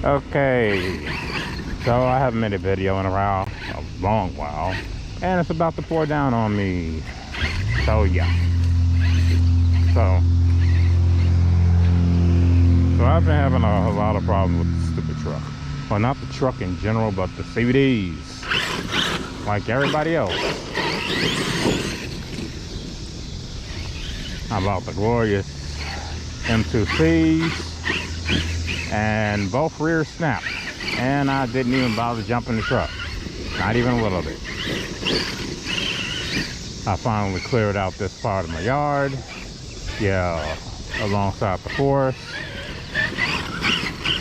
Okay, so I haven't made a video in a long while, and it's about to pour down on me. So yeah, so I've been having a lot of problems with the stupid truck. Well, not the truck in general, but the CVDs, like everybody else. How about the glorious M2Cs? And both rears snapped, and I didn't even bother jumping the truck, not even a little bit. I finally cleared out this part of my yard, yeah, alongside the forest.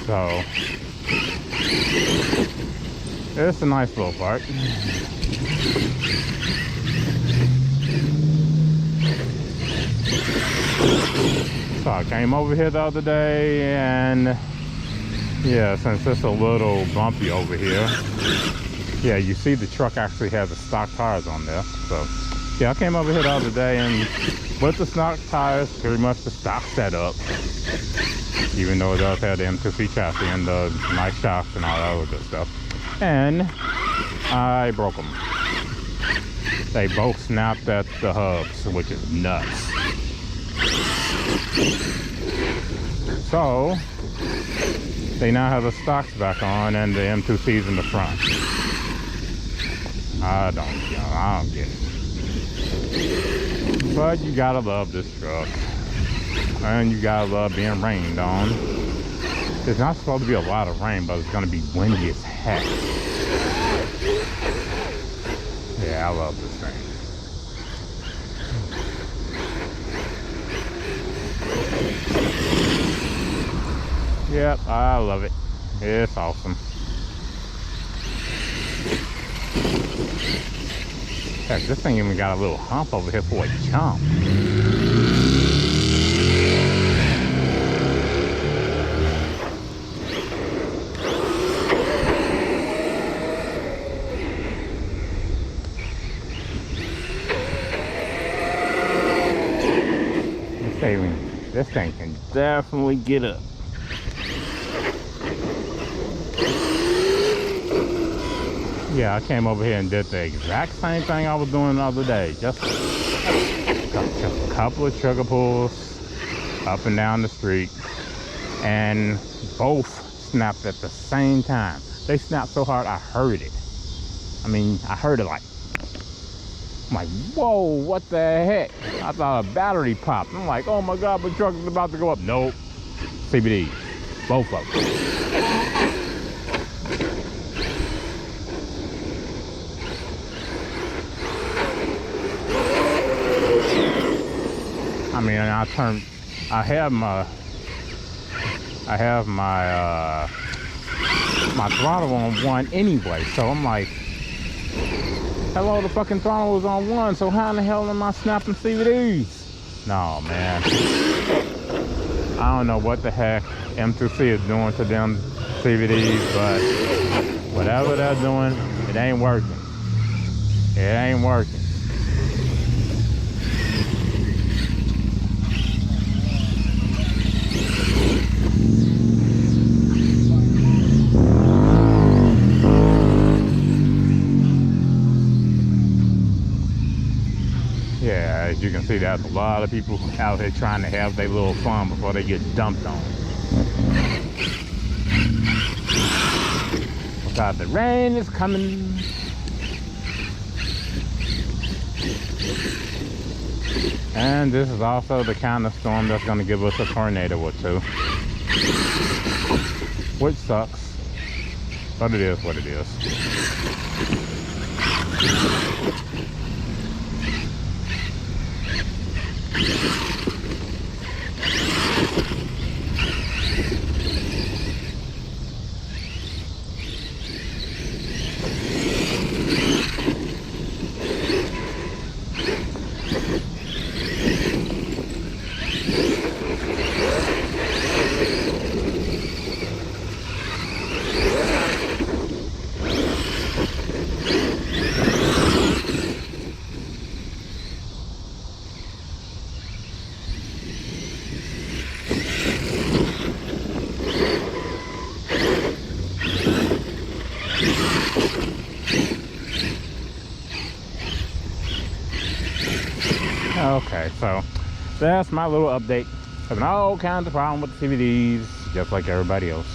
So it's a nice little part. So I came over here the other day, and yeah, since it's a little bumpy over here, yeah, you see the truck actually has the stock tires on there. So yeah, I came over here the other day, and with the stock tires, pretty much the stock setup, even though it does have the M2C chassis and the nice shocks and all that other good stuff, and I broke them. They both snapped at the hubs, which is nuts. So they now have the stocks back on and the M2Cs in the front. I don't get it. But you gotta love this truck, and you gotta love being rained on. There's not supposed to be a lot of rain, but it's gonna be windy as heck. Yeah, I love this thing. Yep, I love it. It's awesome. Heck, this thing even got a little hump over here for a jump. This thing can definitely get up. Yeah, I came over here and did the exact same thing I was doing the other day. Just a couple of trigger pulls up and down the street, and both snapped at the same time. They snapped so hard I heard it. I mean, I heard it like, I'm like, whoa, what the heck? I thought a battery popped. I'm like, oh my God, my truck is about to go up. Nope, CVD, both of them. I mean, I have my throttle on 1 anyway, so I'm like, hello, the fucking throttle was on 1, so how in the hell am I snapping CVDs? No, man. I don't know what the heck M2C is doing to them CVDs, but whatever they're doing, it ain't working. It ain't working. Yeah, as you can see, there's a lot of people out here trying to have their little fun before they get dumped on. Because the rain is coming. And this is also the kind of storm that's going to give us a tornado or two. Which sucks. But it is what it is. Okay, so that's my little update. Having all kinds of problems with the CVDs, just like everybody else.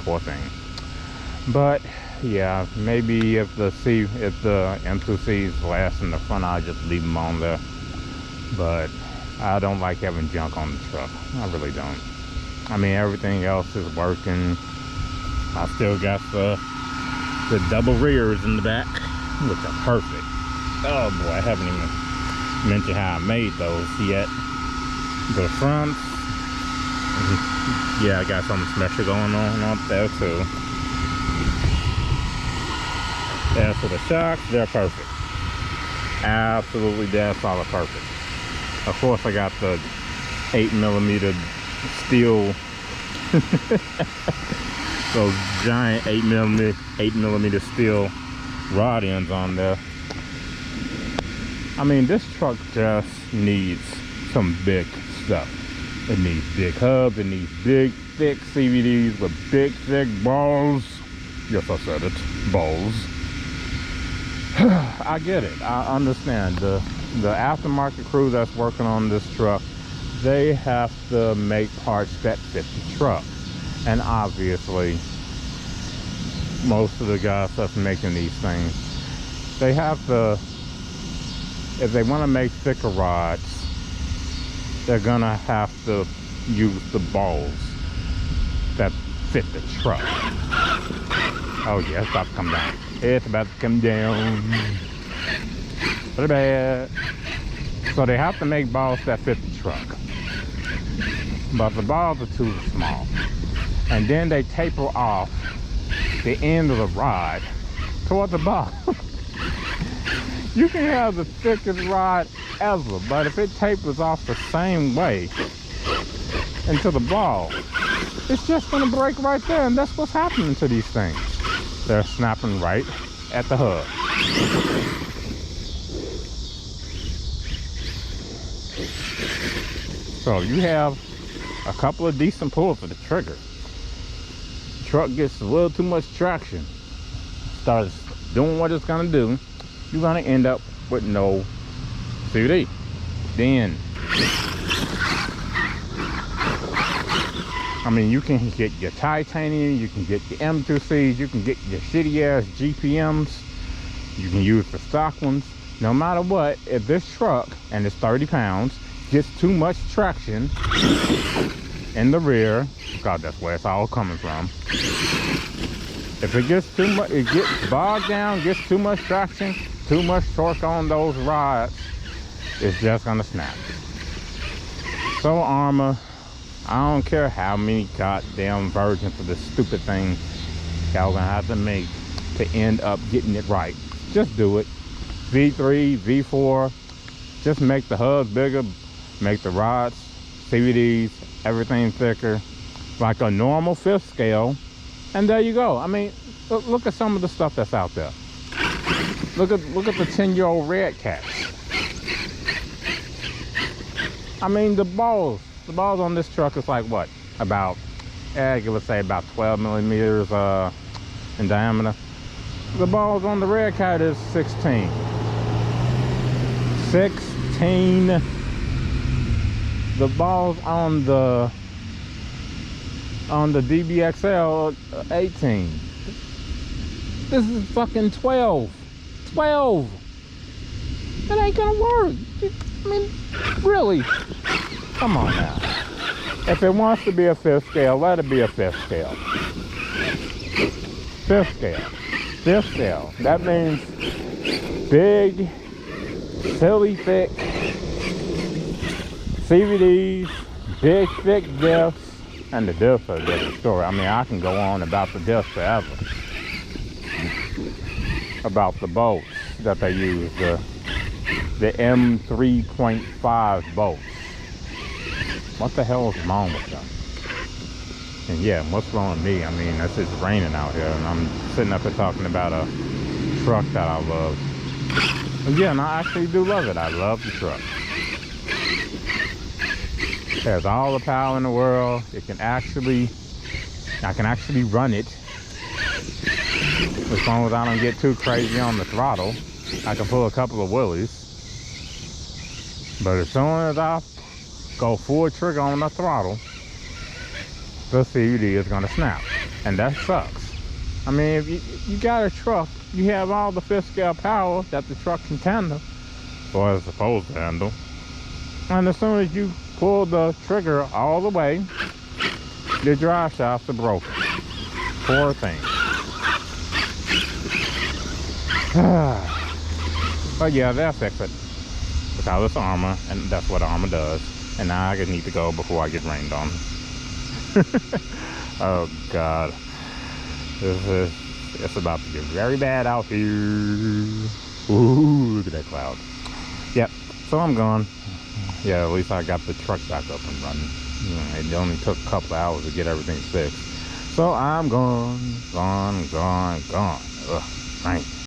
Poor thing. But yeah, maybe if the M2Cs last in the front, I'll just leave them on there. But I don't like having junk on the truck. I really don't. I mean, everything else is working. I still got the double rears in the back, which are perfect. Oh boy, I haven't even mentioned how I made those yet. The fronts, yeah, I got something special going on up there too. As for the shocks, they're perfect. Absolutely dead solid perfect. Of course, I got the 8mm steel, those giant 8mm steel rod ends on there. I mean, this truck just needs some big stuff. It needs big hubs, it needs big, thick CVDs with big, thick balls. Yes, I said it, balls. I get it, I understand. The aftermarket crew that's working on this truck, they have to make parts that fit the truck. And obviously, most of the guys that's making these things, they have to, if they want to make thicker rods, they're gonna have to use the balls that fit the truck. Oh yeah, it's about to come down. It's about to come down. Pretty bad. So they have to make balls that fit the truck. But the balls are too small. And then they taper off the end of the rod toward the ball. You can have the thickest rod ever, but if it tapers off the same way into the ball, it's just gonna break right there, and that's what's happening to these things. They're snapping right at the hub. So you have a couple of decent pulls for the trigger. The truck gets a little too much traction, starts doing what it's gonna do, you're gonna end up with no CVD. Then, I mean, you can get your titanium, you can get your M2Cs, you can get your shitty ass GPMs, you can use the stock ones. No matter what, if this truck, and it's 30 pounds, gets too much traction in the rear, God, that's where it's all coming from. If it gets too much, it gets bogged down, gets too much traction, too much torque on those rods, it's just gonna snap. So Arrma, I don't care how many goddamn versions of this stupid thing y'all gonna have to make to end up getting it right. Just do it. V3, V4, just make the hubs bigger, make the rods, CVDs, everything thicker, like a normal 5th scale, and there you go. I mean, look at some of the stuff that's out there. Look at the 10-year-old red cats. I mean, the balls on this truck is like what? About, let's say about 12 millimeters in diameter. The balls on the red cat is 16. 16. The balls on the DBXL 18. This is fucking 12. 12. That ain't gonna work. I mean, really? Come on now. If it wants to be a 5th scale, let it be a 5th scale. 5th scale. 5th scale. That means big, silly thick CVDs, big thick diffs, and the diffs are a different story. I mean, I can go on about the diffs forever. About the bolts that they use, the M3.5 bolts. What the hell is wrong with them? And yeah, what's wrong with me? I mean, it's raining out here, and I'm sitting up here talking about a truck that I love. And yeah, and I actually do love it. I love the truck. It has all the power in the world. I can actually run it. As long as I don't get too crazy on the throttle, I can pull a couple of wheelies. But as soon as I go full trigger on the throttle, the CVD is gonna snap, and that sucks. I mean, if you got a truck, you have all the fifth scale power that the truck can handle, or is supposed to handle. And as soon as you pull the trigger all the way, the drive shafts are broken. Poor thing. But yeah, they'll fix it. Because it's Arrma, and that's what Arrma does. And now I just need to go before I get rained on. Oh God. It's about to get very bad out here. Ooh, look at that cloud. Yep, so I'm gone. Yeah, at least I got the truck back up and running. It only took a couple of hours to get everything fixed. So I'm gone. Ugh, right.